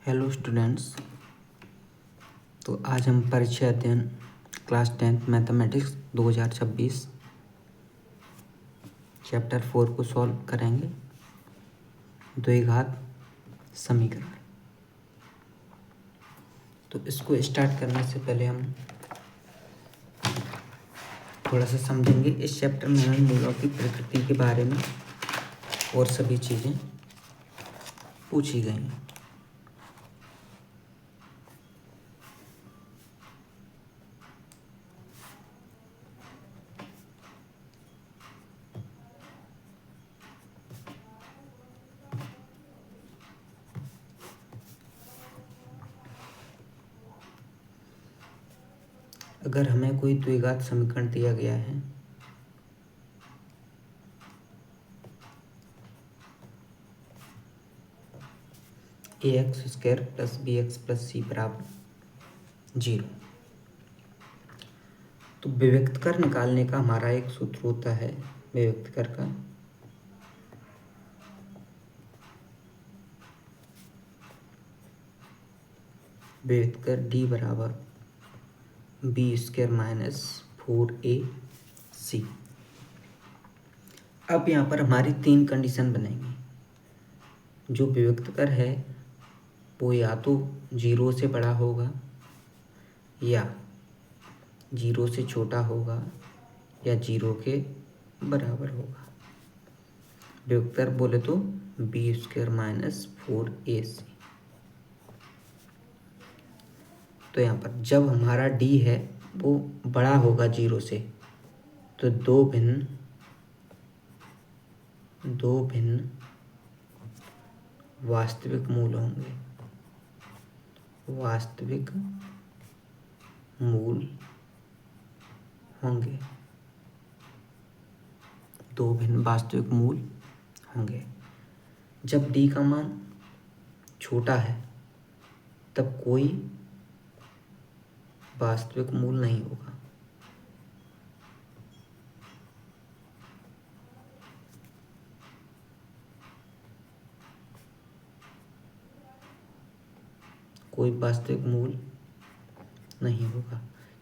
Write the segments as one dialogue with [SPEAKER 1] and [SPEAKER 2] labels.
[SPEAKER 1] Hello students. तो आज हम परिचय अध्ययन क्लास 10th मैथमेटिक्स 2026 चैप्टर 4 को सॉल्व करेंगे। द्विघात समीकरण। तो इसको स्टार्ट करने से पहले हम थोड़ा सा समझेंगे। इस चैप्टर में हमें मूलों की प्रकृति के बारे में और सभी चीज़ें पूछी गई हैं। अगर हमें कोई द्विघात समीकरण दिया गया है ax² + bx + c = 0, तो विभक्त कर निकालने का हमारा एक सूत्र होता है। विभक्त कर का विभक्त कर d बराबर b² - 4ac। अब यहाँ पर हमारी 3 कंडीशन बनेंगी। जो विभक्त कर है वो या तो 0 से बड़ा होगा या 0 से छोटा होगा या 0 के बराबर होगा। विभक्त कर बोले तो b² - 4ac। तो यहाँ पर जब हमारा d है वो बड़ा होगा 0 से, तो दो भिन्न वास्तविक मूल होंगे। वास्तविक मूल होंगे, दो भिन्न वास्तविक मूल होंगे। जब d का मान छोटा है तब कोई वास्तविक मूल नहीं होगा। कोई वास्तविक मूल नहीं होगा।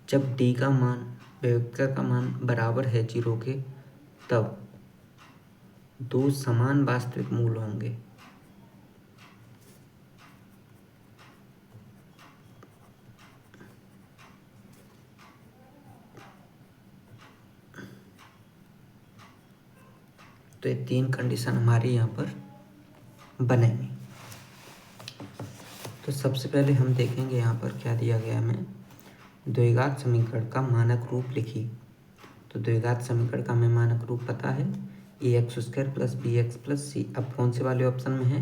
[SPEAKER 1] जब d का मान विभक्त का मान बराबर है 0 के, तब दो समान वास्तविक मूल होंगे। तो ये 3 कंडीशन हमारी यहाँ पर बनेंगी। तो सबसे पहले हम देखेंगे यहाँ पर क्या दिया गया हमें। द्विघात समीकरण का मानक रूप लिखिए। तो द्विघात समीकरण का हमें मानक रूप पता है ax² + bx + c। अब कौन से वाले ऑप्शन में है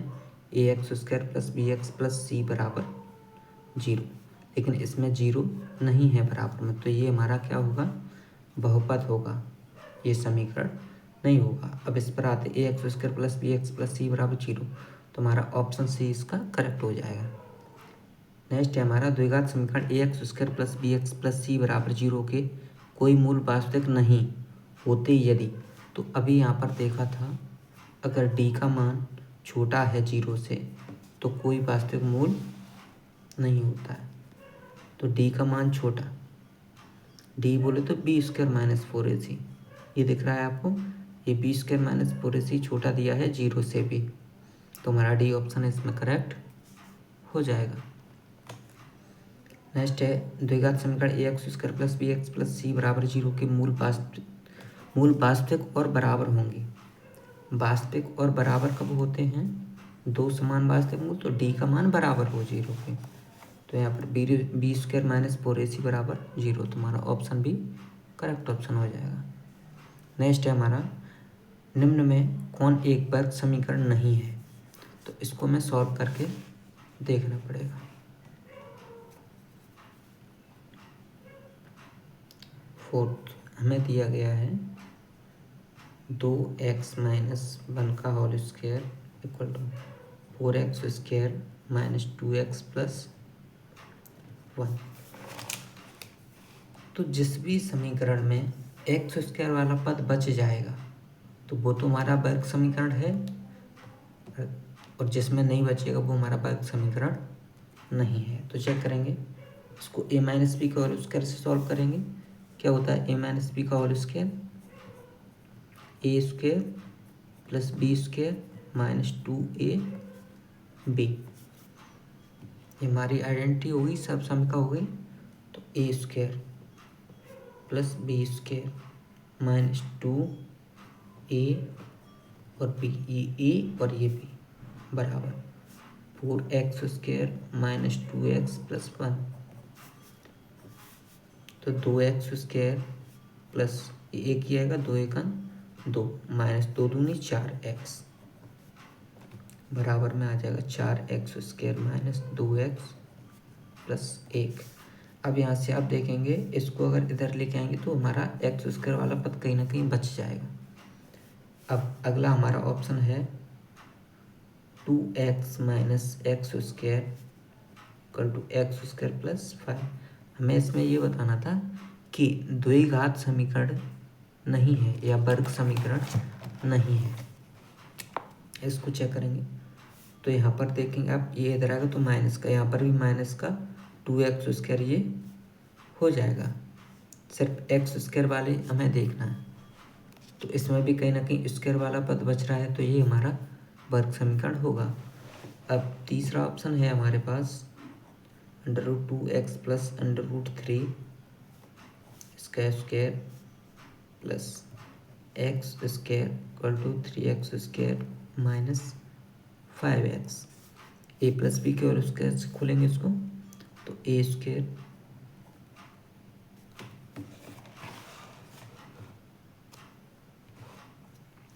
[SPEAKER 1] ax² + bx + c = 0, लेकिन इसमें 0 नहीं है बराबर में, तो ये हमारा क्या होगा, बहुपद होगा। ये समीकरण नहीं होगा। अब इस पर आते ax² + bx + c = 0, तो हमारा ऑप्शन सी इसका करेक्ट हो जाएगा। नेक्स्ट है हमारा द्विघात समीकरण ax² + bx + c = 0 के कोई मूल वास्तविक नहीं होते यदि। तो अभी यहाँ पर देखा था, अगर d का मान छोटा है 0 से तो कोई वास्तविक मूल नहीं होता है। तो d का मान छोटा, d बोले तो b² - 4ac। ये दिख रहा है आपको, ये b² - 4ac छोटा दिया है 0 से भी, तो हमारा डी ऑप्शन इसमें करेक्ट हो जाएगा। नेक्स्ट है द्विघात समीकरण ax² + bx + c = 0 के मूल वास्तविक और बराबर होंगे। वास्तविक और बराबर कब होते हैं, दो समान वास्तविक मूल, तो d का मान बराबर हो 0 के। तो यहाँ पर b² - 4ac = 0, तुम्हारा ऑप्शन भी करेक्ट ऑप्शन हो जाएगा। नेक्स्ट है हमारा निम्न में कौन एक वर्ग समीकरण नहीं है। तो इसको मैं सॉल्व करके देखना पड़ेगा। फोर्थ हमें दिया गया है 2x - 1 का होल स्क्वायर = 4x² - 2x + 1। तो जिस भी समीकरण में x² वाला पद बच जाएगा तो वो तो हमारा वर्ग समीकरण है, और जिसमें नहीं बचेगा वो हमारा वर्ग समीकरण नहीं है। तो चेक करेंगे इसको, ए माइनस बी का होल स्क्वायर से सॉल्व करेंगे। क्या होता है, ए माइनस बी का whole square A square plus B square minus 2a B. ये हमारी आइडेंटिटी होगी, सब सम का हो गई। तो A square plus B square minus 2a और बी, ये ए और ये बी बराबर 4x square minus 2x plus 1। तो 2x स्क्वायर प्लस एक ही आएगा, 2 1 2 माइनस 2 दूनी 4x बराबर में आ जाएगा 4x square minus 2x plus 1। अब यहाँ से आप देखेंगे इसको अगर इधर लेके आएंगे तो हमारा एक्स स्क्वायर वाला पद कहीं ना कहीं बच जाएगा। अब अगला हमारा ऑप्शन है 2x minus x square equal to x square plus 5। हमें इसमें ये बताना था कि द्विघात समीकरण नहीं है या वर्ग समीकरण नहीं है। इसको चेक करेंगे तो यहाँ पर देखेंगे आप, ये इधर आएगा तो माइनस का, यहाँ पर भी माइनस का 2x स्क्वायर ये हो जाएगा। सिर्फ एक्स स्क्वायर वाले हमें देखना है, तो इसमें भी कहीं ना कहीं स्क्वायर वाला पद बच रहा है, तो ये हमारा वर्ग समीकरण होगा। अब तीसरा ऑप्शन है हमारे पास √2x प्लस √3 इसका square plus X square equal to 3x square minus 5x। A plus B के और स्क्वायर से खोलेंगे इसको तो A square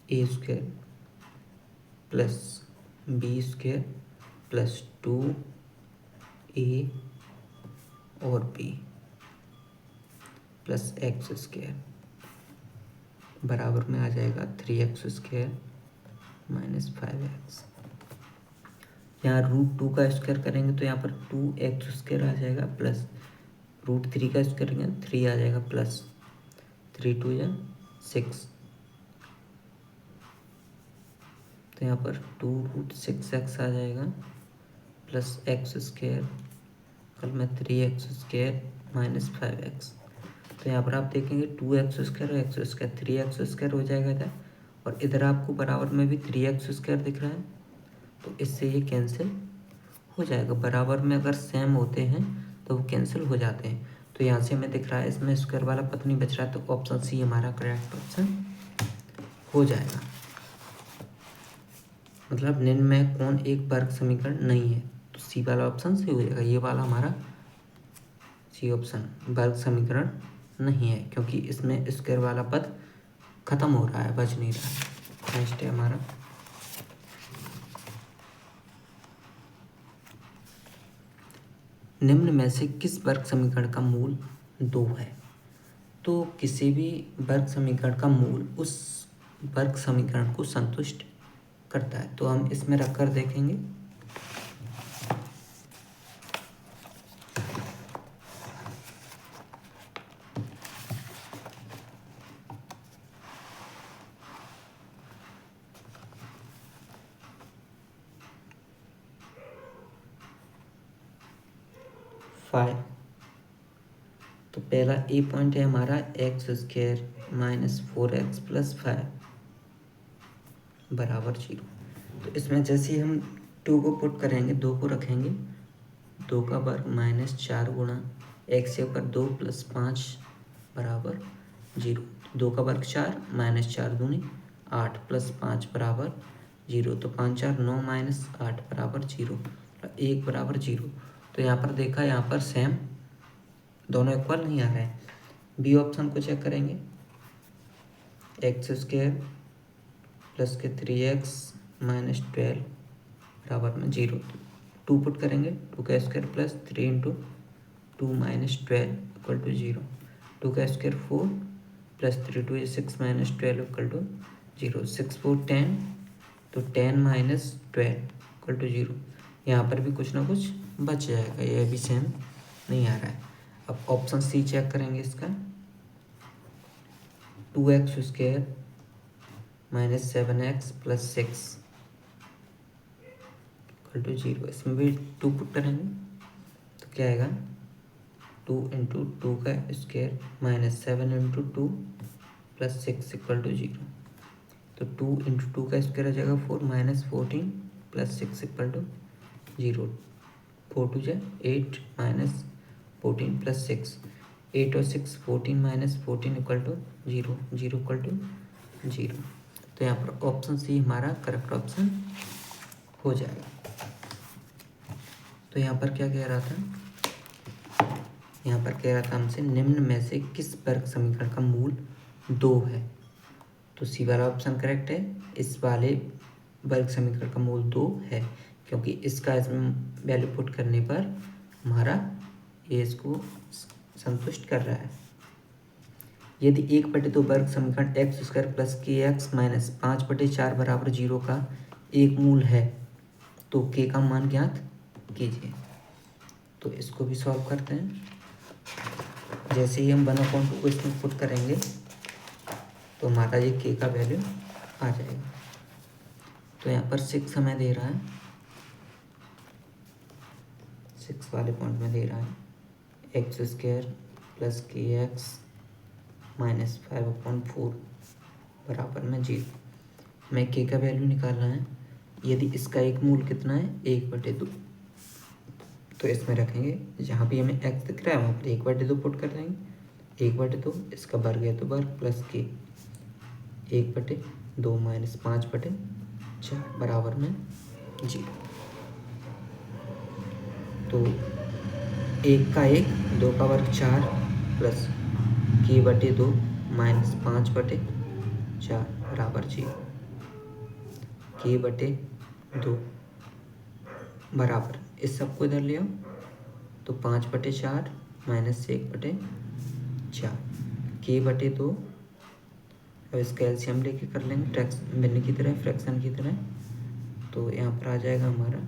[SPEAKER 1] A square plus B square plus 2a और b प्लस एक्स स्क्वायर बराबर में आ जाएगा 3x स्क्वायर माइनस 5x। यहाँ √2 का स्क्वायर करेंगे तो यहाँ पर 2x स्क्वायर आ जाएगा प्लस √3 का स्क्वायर करेंगे 3 आ जाएगा प्लस 3 2 या 6। तो यहाँ पर 2√6x आ जाएगा प्लस एक्स स्क्वायर कल में 3x स्क्वायर माइनस 5x। तो यहाँ पर आप देखेंगे 2x स्क्वायर और एक्स स्क्वायर 3x स्क्वायर हो जाएगा इधर, और इधर आपको बराबर में भी 3x स्क्वायर दिख रहा है, तो इससे ये कैंसिल हो जाएगा। बराबर में अगर सेम होते हैं तो वो कैंसिल हो जाते हैं। तो यहाँ से हमें दिख रहा है इसमें स्क्वायर वाला पद नहीं बच रहा है, तो ऑप्शन सी हमारा करेक्ट ऑप्शन हो जाएगा। मतलब निम्न में कौन एक वर्ग समीकरण नहीं है, तो सी वाला ऑप्शन सही हो जाएगा। ये वाला हमारा सी ऑप्शन वर्ग समीकरण नहीं है, क्योंकि इसमें स्क्वायर वाला पद खत्म हो रहा है, बच नहीं रहा है। नेक्स्ट है हमारा निम्न में से किस वर्ग समीकरण का मूल 2 है। तो किसी भी वर्ग समीकरण का मूल उस वर्ग समीकरण को संतुष्ट करता है। तो हम इसमें रखकर देखेंगे। तो पहला ए पॉइंट है हमारा x square minus 4x plus 5 बराबर 0। तो इसमें जैसे ही हम 2 को पुट करेंगे, 2 को रखेंगे, 2 का वर्ग माइनस 4 गुणा एक्स के ऊपर 2 प्लस 5 बराबर 0। 2 का वर्ग 4 माइनस 4 दूनी 8 प्लस 5 बराबर 0। तो 5 4 9 माइनस 8 बराबर 0, 1 बराबर 0। तो यहाँ पर देखा, यहाँ पर सेम दोनों इक्वल नहीं आ रहे हैं। बी ऑप्शन को चेक करेंगे, एक्स स्क्वायर प्लस के 3x माइनस 12 बराबर में 0। 2 पुट करेंगे, 2 का square plus 3 into 2 minus 12 equal to 0। 2 का square 4 plus 3 2 6 minus 12 equal to 0। 6 4 10, तो 10 माइनस 12 इक्वल टू 0। यहाँ पर भी कुछ ना कुछ बच जाएगा, यह भी सेम नहीं आ रहा है। अब ऑप्शन सी चेक करेंगे इसका, 2x square minus 7x plus 6 equal to 0। इसमें भी 2 पुट करेंगे, क्या आएगा 2 इंटू 2 का square minus 7 into 2 plus 6 equal to 0। तो 2 इंटू 2 का स्क्वायर आ जाएगा 4 minus 14 plus 6 equal to 0। 4 two जा 8 माइनस 14 प्लस 6, 8 और 6 14 minus 14 equal to 0, 0 equal to 0। तो यहाँ पर ऑप्शन सी हमारा करेक्ट ऑप्शन हो जाएगा। तो यहाँ पर क्या कह रहा था, यहाँ पर कह रहा था हमसे निम्न में से किस वर्ग समीकरण का मूल 2 है। तो सी वाला ऑप्शन करेक्ट है। इस वाले वर्ग समीकरण का मूल 2 है, क्योंकि इसका इसमें वैल्यू पुट करने पर हमारा ये इसको संतुष्ट कर रहा है। यदि 1/2 वर्ग समीकरण एक्स स्क्वायर प्लस के एक्स माइनस 5/4 बराबर 0 का एक मूल है तो के का मान ज्ञात कीजिए। तो इसको भी सॉल्व करते हैं। जैसे ही हम 1/2 को इसमें पुट करेंगे तो हमारा ये के का वैल्यू आ जाएगा। तो यहाँ पर 6 हमें दे रहा है, 6 वाले पॉइंट में दे रहा है एक्स स्क्वायर प्लस के एक्स माइनस 5/4 बराबर में 0। हमें के का वैल्यू निकालना है। यदि इसका एक मूल कितना है 1/2, तो इसमें रखेंगे जहाँ भी हमें एक्स दिख रहा है वहाँ पर 1/2 पुट कर देंगे। 1/2 इसका वर्ग है तो वर्ग प्लस के 1/2 माइनस 5/4 बराबर में 0। तो 1 का 1, 2 का वर्ग 4 प्लस के/2 माइनस 5/4 बराबर 0। के/2 बराबर इस सबको इधर ले आओ तो 5/4 माइनस 1/4 के/2। अब इसका एलसीएम लेके कर लेंगे फ्रैक्शन भिन्न की तरह, फ्रैक्शन की तरह। तो यहाँ पर आ जाएगा हमारा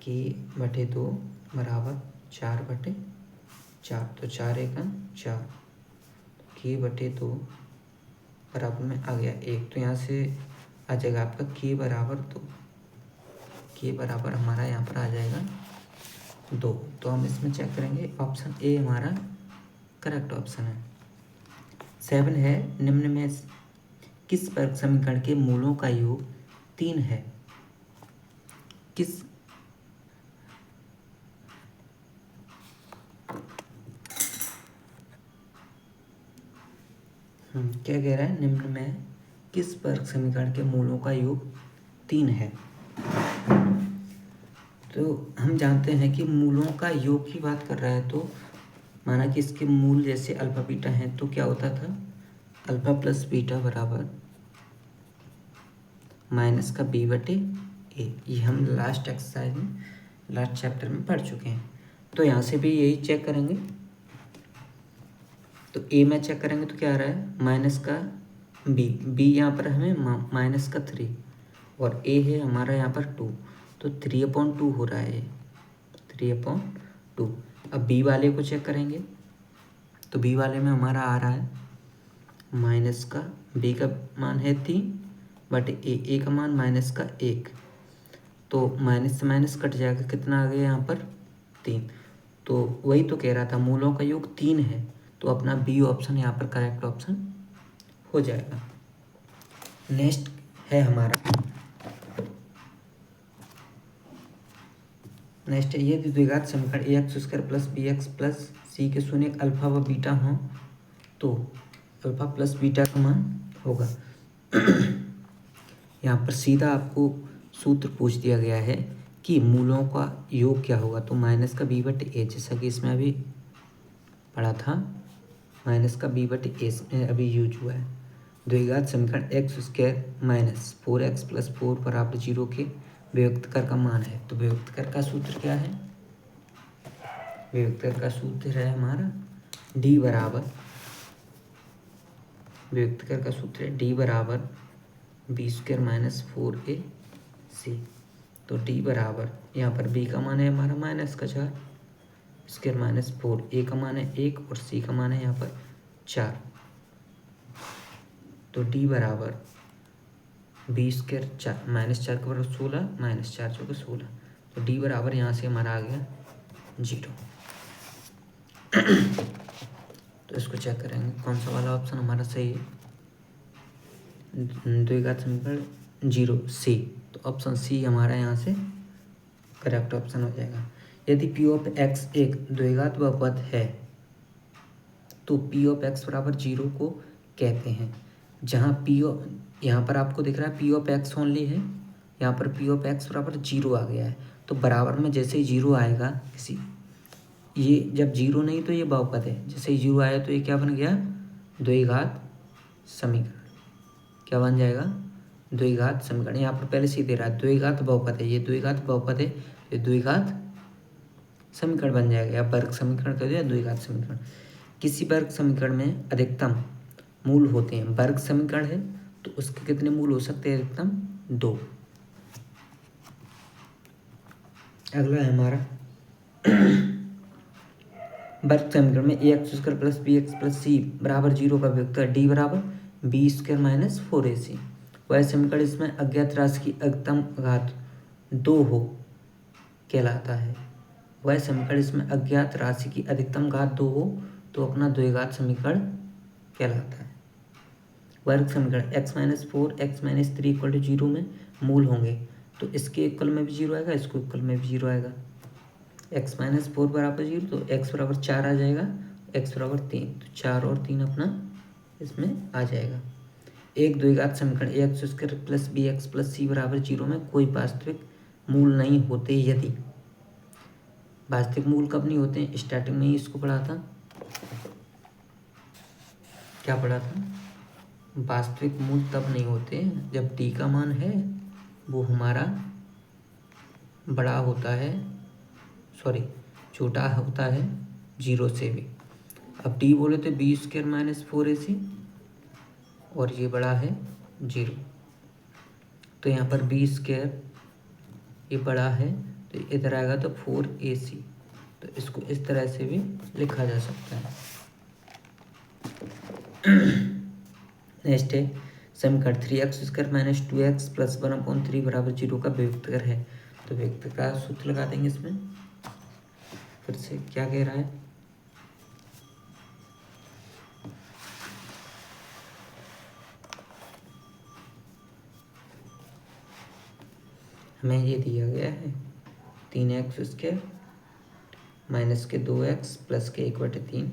[SPEAKER 1] के/2 बराबर 4/4। तो 4 1 4, के/2 बराबर में आ गया 1। तो यहाँ से आ जाएगा आपका के बराबर 2। के बराबर हमारा यहाँ पर आ जाएगा 2। तो हम इसमें चेक करेंगे, ऑप्शन ए हमारा करेक्ट ऑप्शन है। 7 है निम्न में किस वर्ग समीकरण के मूलों का योग 3 है। किस क्या कह रहा है, निम्न में किस वर्ग समीकरण के मूलों का योग 3 है। तो हम जानते हैं कि मूलों का योग की बात कर रहा है, तो माना कि इसके मूल जैसे अल्फा बीटा हैं तो क्या होता था, अल्फा प्लस बीटा बराबर माइनस का b/a। ये हम लास्ट एक्सरसाइज में लास्ट चैप्टर में पढ़ चुके हैं। तो यहाँ से भी यही चेक करेंगे। तो ए में चेक करेंगे तो क्या आ रहा है, माइनस का b यहाँ पर हमें माइनस का 3 और ए है हमारा यहाँ पर 2, तो 3/2 हो रहा है, 3/2। अब बी वाले को चेक करेंगे तो बी वाले में हमारा आ रहा है माइनस का, बी का मान है 3/ए का मान माइनस का 1। तो माइनस से माइनस कट जाएगा, कितना आ गया यहाँ पर 3। तो वही तो कह रहा था मूलों का योग 3 है, तो अपना बी ऑप्शन यहाँ पर करेक्ट ऑप्शन हो जाएगा। नेक्स्ट है हमारा, नेक्स्ट है यदि द्विघात समीकरण ax square plus bx plus C के शून्य अल्फा व बीटा हों तो अल्फा प्लस बीटा का मान होगा। यहाँ पर सीधा आपको सूत्र पूछ दिया गया है कि मूलों का योग क्या होगा, तो माइनस का b/a, जैसा कि इसमें अभी पढ़ा था, माइनस का b/a इसमें अभी यूज हुआ है। द्विघात समीकरण x square minus 4x plus 4 बराबर 0 के विभक्तकर का मान है। तो विभक्तकर का सूत्र क्या है, विभक्तकर का सूत्र है हमारा d बराबर, विभक्तकर का सूत्र है d बराबर b² माइनस 4ac। तो d बराबर यहाँ पर b का मान है हमारा माइनस का 4 स्क्वायर माइनस 4, a का मान है 1 और c का मान है यहाँ पर 4। तो d बराबर बी स्क्वायर 4 -4 के बराबर 16 -4 जो कि 16। तो डी बराबर यहाँ से हमारा आ गया 0। तो इसको चेक करेंगे कौन सा वाला ऑप्शन हमारा सही है। द्विघात समीकरण 0 सी, तो ऑप्शन सी हमारा यहाँ से करेक्ट ऑप्शन हो जाएगा। यदि पी ऑफ एक्स एक द्विघात बहुपद है तो पी ऑफ एक्स बराबर 0 को कहते हैं। जहाँ पी ओ यहाँ पर आपको दिख रहा है पी ऑफ एक्स ओनली है, यहाँ पर पी ऑफ एक्स बराबर 0 आ गया है। तो बराबर में जैसे ही 0 आएगा किसी, ये जब 0 नहीं तो ये बहुपद है, जैसे ही 0 आया तो ये क्या बन गया, द्विघात समीकरण। क्या बन जाएगा, द्विघात समीकरण। यहाँ पर पहले से ही दे रहा है द्विघात बहुपद है, ये द्विघात बहुपद है, ये द्विघात समीकरण बन जाएगा। या वर्ग समीकरण कर दो या द्विघात समीकरण। किसी वर्ग समीकरण में अधिकतम मूल होते हैं, वर्ग समीकरण है तो उसके कितने मूल हो सकते हैं, अधिकतम 2। अगला है हमारा वर्ग समीकरण में ax² plus bx plus c बराबर 0 का वियोगफल d बराबर b² माइनस 4ac। वह समीकरण इसमें अज्ञात राशि की अधिकतम घात 2 हो कहलाता है। वह समीकरण इसमें अज्ञात राशि की अधिकतम घात 2 हो तो अपना द्विघात समीकरण कहलाता है। वर्ग समीकरण x-4 x-3 = 0 में मूल होंगे तो इसके इक्वल में भी 0 आएगा, इसको इक्वल में भी 0 आएगा। x-4 बराबर 0 तो x बराबर 4 आ जाएगा, x बराबर 3 तो 4 और 3 अपना इसमें आ जाएगा। एक द्विघात समीकरण ax² plus bx plus c बराबर 0 में कोई वास्तविक मूल नहीं होते यदि, वास्तविक मूल कब नहीं होते हैं, स्टार्टिंग में ही इसको पढ़ा था, क्या पढ़ा था, वास्तविक मूल तब नहीं होते जब डी का मान है वो हमारा बड़ा होता है, सॉरी छोटा होता है 0 से भी। अब डी बोले तो b² माइनस 4ac और ये बड़ा है 0, तो यहाँ पर b² ये बड़ा है तो इधर आएगा तो 4ac, तो इसको इस तरह से भी लिखा जा सकता है। नेक्स्ट है समीकरण 3x² माइनस 2x प्लस 1/3 बराबर 0 का वियुक्तकर है। तो वियुक्तकर का सूत्र लगा देंगे इसमें। फिर से क्या कह रहा है, हमें ये दिया गया है 3x² माइनस के 2x प्लस के 1/3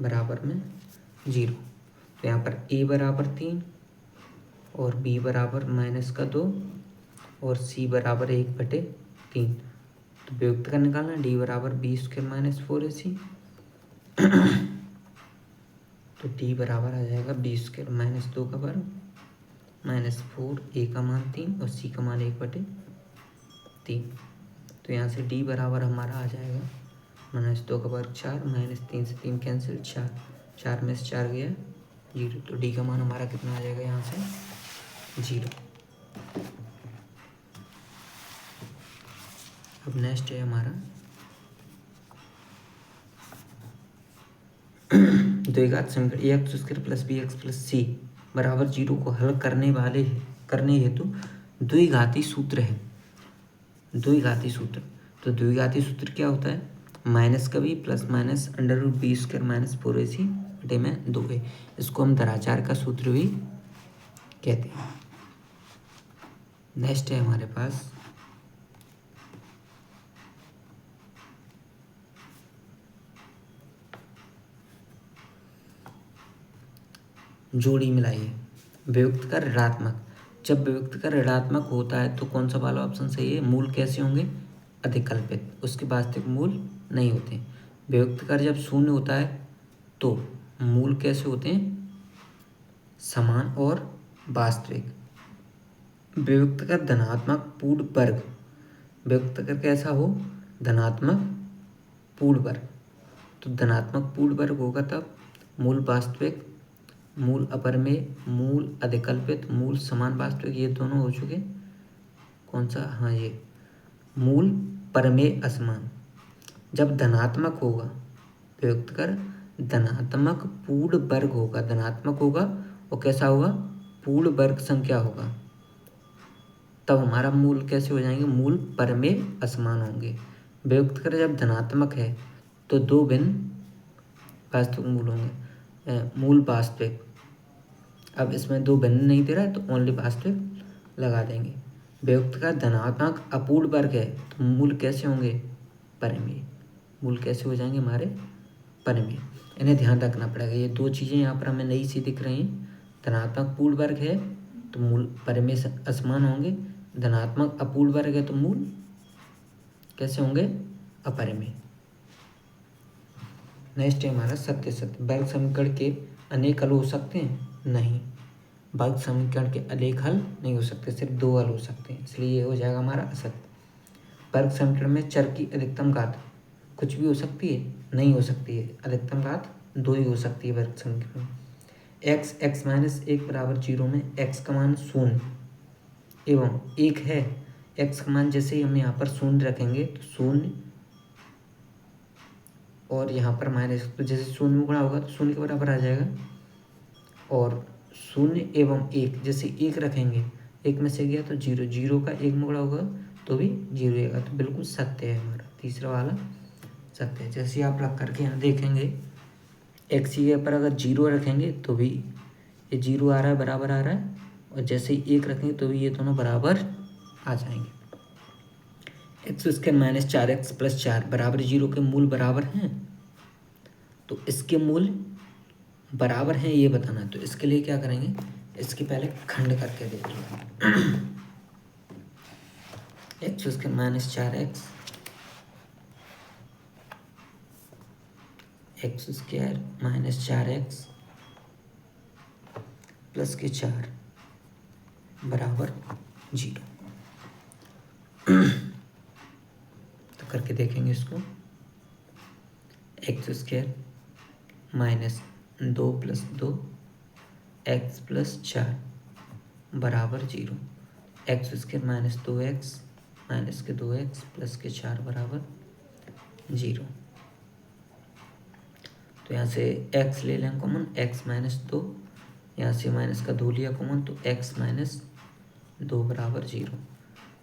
[SPEAKER 1] बराबर में 0। तो यहाँ पर a बराबर 3 और b बराबर -2 और c बराबर 1/3। तो वियुक्त का निकालना, d बराबर b² माइनस 4ac तो d बराबर आ जाएगा b² माइनस 2 का वर्ग माइनस 4, a का मान 3 और c का मान 1/3। तो यहाँ से d बराबर हमारा आ जाएगा -2 का वर्ग 4 -3 से 3 कैंसिल 4 में से 4 गया 0। तो डी का मान हमारा कितना आ जाएगा यहाँ से 0। अब नेक्स्ट है हमारा द्विघात समीकरण ax² plus bx plus c बराबर 0 को हल करने हेतु द्विघाती सूत्र है। द्विघाती सूत्र, तो द्विघाती सूत्र क्या होता है, माइनस का भी plus minus √b² minus 4ac बटे में 2a। इसको हम दराचार का सूत्र भी कहते हैं। नेक्स्ट है हमारे पास जोड़ी मिलाइए। वियुक्त का ऋणात्मक, जब वियुक्त का ऋणात्मक होता है तो कौन सा वाला ऑप्शन सही है, मूल कैसे होंगे, अधिकल्पित, उसके वास्तविक मूल नहीं होते। वियुक्त का जब शून्य होता है तो मूल कैसे होते हैं, समान और वास्तविक। वियुक्त का धनात्मक पूर्ण वर्ग, वियुक्त का कैसा हो, धनात्मक पूर्ण वर्ग, तो धनात्मक पूर्ण वर्ग होगा तब मूल वास्तविक, मूल अपरिमेय, मूल अधिकल्पित, मूल समान वास्तविक, ये दोनों हो चुके। कौन सा, हाँ ये मूल परमेय असमान। जब धनात्मक होगा वियुक्त कर धनात्मक पूर्ण वर्ग होगा, धनात्मक होगा और कैसा होगा, पूर्ण वर्ग संख्या होगा तब हमारा मूल कैसे हो जाएंगे, मूल परमेय असमान होंगे। वियुक्त कर जब धनात्मक है तो दो भिन्न वास्तविक मूल होंगे, मूल वास्तविक। अब इसमें दो भिन्न नहीं दे रहा है तो ओनली वास्तविक लगा देंगे। वियुक्त का धनात्मक अपूर्ण वर्ग है तो मूल कैसे होंगे, परमेय। मूल कैसे हो जाएंगे हमारे, परमेय। इन्हें ध्यान रखना पड़ेगा। ये दो चीज़ें यहाँ पर हमें नई सी दिख रही हैं। धनात्मक पूर्ण वर्ग है तो मूल परमेय असमान होंगे, धनात्मक अपूर्ण वर्ग है तो मूल कैसे होंगे, अपरिमेय। नेक्स्ट है हमारा सत्य सत्य। वर्ग समीकरण के अनेक हल हो सकते हैं, नहीं। वर्ग समीकरण के अनेक हल नहीं हो सकते, सिर्फ दो हल हो सकते हैं, इसलिए ये हो जाएगा हमारा असत्य। वर्ग समीकरण में चर की अधिकतम घात कुछ भी हो सकती है, नहीं हो सकती है। अधिकतम घात दो ही हो सकती है वर्ग समीकरण में। x माइनस एक बराबर 0 में x का मान 0 एवं 1 है। x का मान जैसे ही हम यहाँ पर 0 रखेंगे तो 0 और यहाँ पर माइनस, तो जैसे 0 में गुणा होगा तो 0 के बराबर आ जाएगा। और 0 एवं 1 जैसे 1 रखेंगे, 1 में से गया तो 0, 0 का 1 में गुणा होगा तो भी 0 आएगा। तो बिल्कुल सत्य है हमारा तीसरा वाला सत्य है। जैसे आप रख करके यहाँ देखेंगे x की जगह पर अगर 0 रखेंगे तो भी ये 0 आ रहा है, बराबर आ रहा है। और जैसे ही 1 रखेंगे तो भी ये दोनों बराबर आ जाएंगे। x² माइनस 4x प्लस 4 बराबर 0 के मूल बराबर हैं, तो इसके मूल बराबर हैं ये बताना है। तो इसके लिए क्या करेंगे, इसके पहले खंड करके देख लो। x² minus 4x x² minus 4x plus के 4 बराबर 0। तो करके देखेंगे इसको। x² minus 2 plus 2 x plus 4 बराबर 0। x² माइनस 2x माइनस के 2x प्लस के 4 बराबर 0। तो यहाँ से x ले लें कॉमन, x माइनस 2, यहाँ से माइनस का 2 लिया कॉमन तो x माइनस 2 बराबर 0।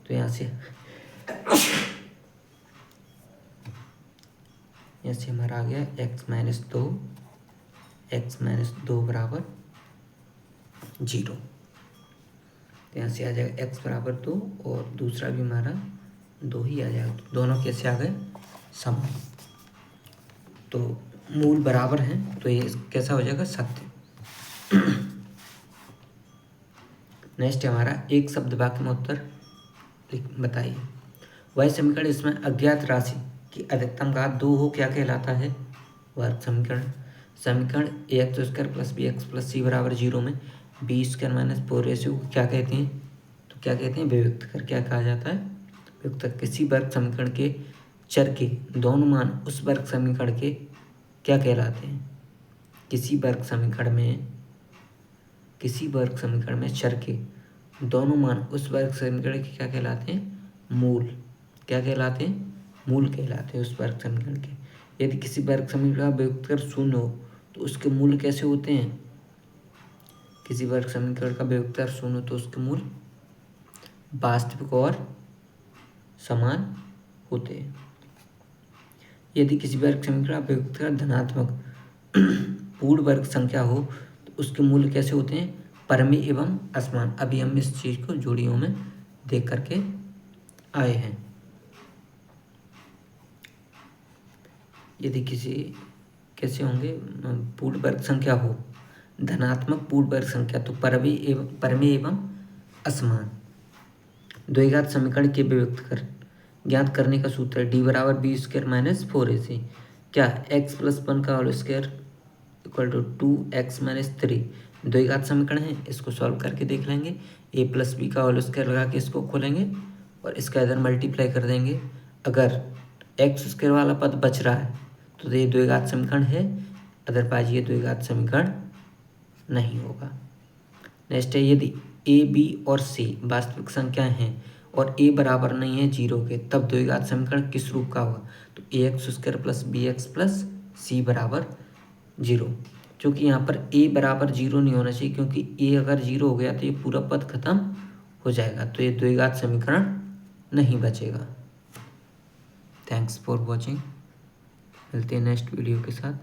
[SPEAKER 1] तो यहाँ से हमारा आ गया x माइनस 2 बराबर 0। तो यहाँ से आ जाएगा x बराबर 2 और दूसरा भी हमारा 2 ही आ जाएगा। तो दोनों कैसे आ गए, समान। तो मूल बराबर हैं तो ये कैसा हो जाएगा, सत्य। नेक्स्ट हमारा एक शब्द वाक्य में उत्तर बताइए। वह समीकरण इसमें अज्ञात राशि की अधिकतम घात 2 हो क्या कहलाता है, वर्ग समीकरण। समीकरण ax² plus bx plus c बराबर 0 में b² माइनस 4 रेशियो को क्या कहते हैं, तो क्या कहते हैं, वियुक्त कर। क्या कहा जाता है, वियुक्त कर। किसी वर्ग समीकरण के चर के दोनों मान उस वर्ग समीकरण के क्या कहलाते हैं। किसी वर्ग समीकरण में चर के दोनों मान उस वर्ग समीकरण के क्या कहलाते हैं, मूल। क्या कहलाते हैं, मूल कहलाते हैं उस वर्ग समीकरण के। यदि किसी वर्ग समीकरण का वियुक्त कर 0 हो तो उसके मूल कैसे होते हैं, किसी वर्ग समीकरण का वियुक्त कर 0 हो तो उसके मूल वास्तविक और समान होते हैं। यदि किसी वर्ग समीकरण का वियुक्त कर धनात्मक पूर्ण वर्ग संख्या हो तो उसके मूल कैसे होते हैं, परमेय एवं असमान। अभी हम इस चीज को जोड़ियों में देख करके आए हैं। यदि किसी कैसे होंगे, पूर्ण वर्ग संख्या हो, धनात्मक पूर्ण वर्ग संख्या तो परमेय एवं असमान। द्विघात समीकरण के वियुक्त कर ज्ञात करने का सूत्र है d बराबर b² माइनस 4ac। क्या x प्लस 1 का whole square equal to 2x minus 3 द्विघात समीकरण है। इसको सॉल्व करके देख लेंगे। a प्लस बी का होल स्क्वायर लगा के इसको खोलेंगे और इसका इधर मल्टीप्लाई कर देंगे। अगर x² वाला पद बच रहा है तो ये द्विघात समीकरण है, अदरवाइज ये द्विघात समीकरण नहीं होगा। नेक्स्ट है, यदि a b और c वास्तविक संख्याएं हैं और a बराबर नहीं है 0 के, तब द्विघात समीकरण किस रूप का होगा, तो ax² plus bx plus c बराबर 0। क्योंकि यहाँ पर a बराबर 0 नहीं होना चाहिए, क्योंकि a अगर 0 हो गया तो ये पूरा पद खत्म हो जाएगा, तो ये द्विघात समीकरण नहीं बचेगा। थैंक्स फॉर वॉचिंग, मिलते हैं नेक्स्ट वीडियो के साथ।